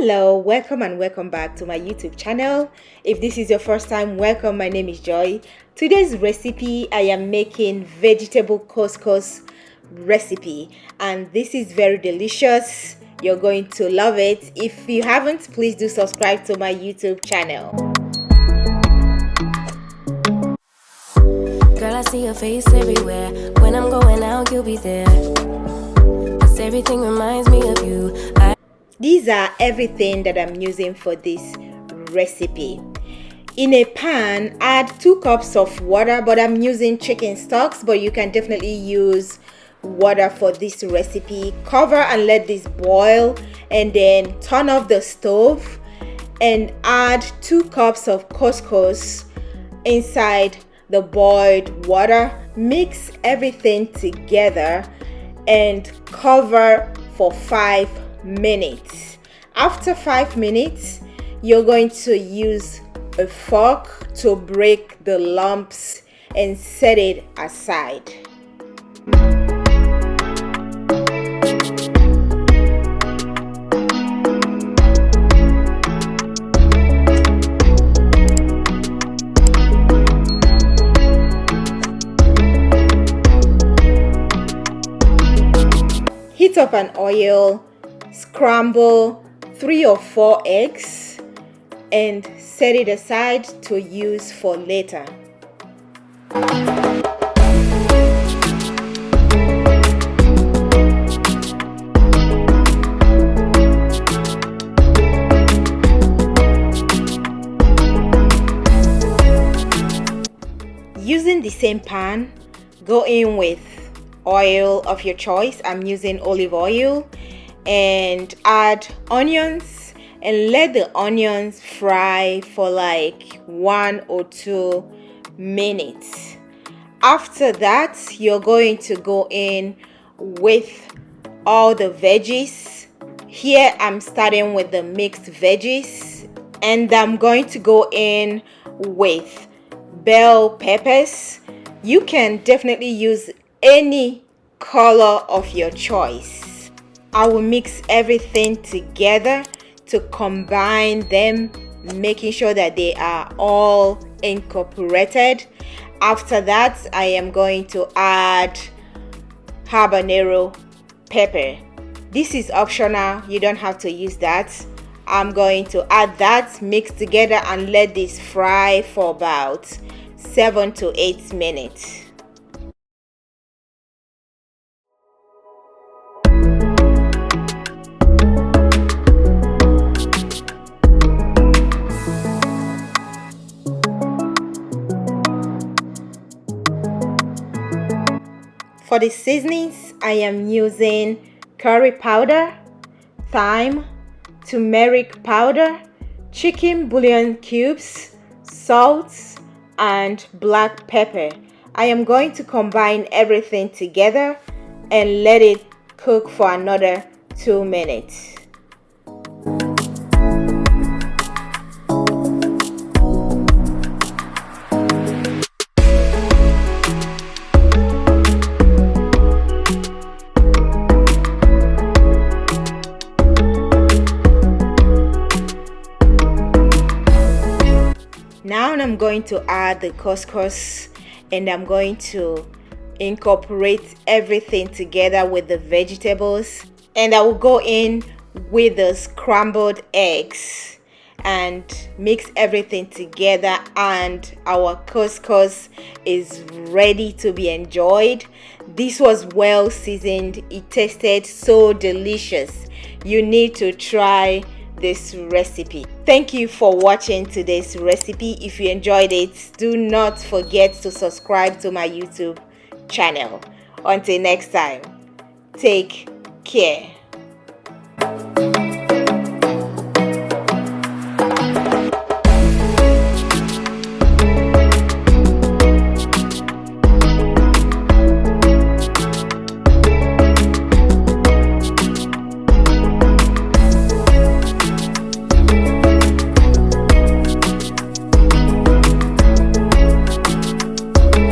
Hello, welcome and welcome back to my YouTube channel. If this is your first time, welcome. My name is Joy. Today's recipe, I am making vegetable couscous recipe, and this is very delicious. You're going to love it. If you haven't, please do subscribe to my YouTube channel. Girl, I see your face everywhere. When I'm going out, you'll be there. 'Cause everything reminds me of you. These are everything that I'm using for this recipe. In a pan, add 2 cups of water, but I'm using chicken stocks, but you can definitely use water for this recipe. Cover and let this boil, and then turn off the stove and add 2 cups of couscous inside the boiled water. Mix everything together and cover for 5 minutes. After 5 minutes, you're going to use a fork to break the lumps and set it aside. Heat up an oil, scramble 3 or 4 eggs and set it aside to use for later. Using the same pan, go in with oil of your choice. I'm using olive oil, and add onions and let the onions fry for like 1 or 2 minutes. After that, you're going to go in with all the veggies. Here I'm starting with the mixed veggies, and I'm going to go in with bell peppers. You can definitely use any color of your choice. I will mix everything together to combine them, making sure that they are all incorporated. After that, I am going to add habanero pepper. This is optional, you don't have to use that. I'm going to add that, mix together, and let this fry for about 7 to 8 minutes. For the seasonings, I am using curry powder, thyme, turmeric powder, chicken bouillon cubes, salt, and black pepper. I am going to combine everything together and let it cook for another 2 minutes. Now I'm going to add the couscous, and I'm going to incorporate everything together with the vegetables, and I will go in with the scrambled eggs and mix everything together, and our couscous is ready to be enjoyed. This was well seasoned. It tasted so delicious. You need to try this recipe. Thank you for watching today's recipe. If you enjoyed it, do not forget to subscribe to my YouTube channel. Until next time, take care.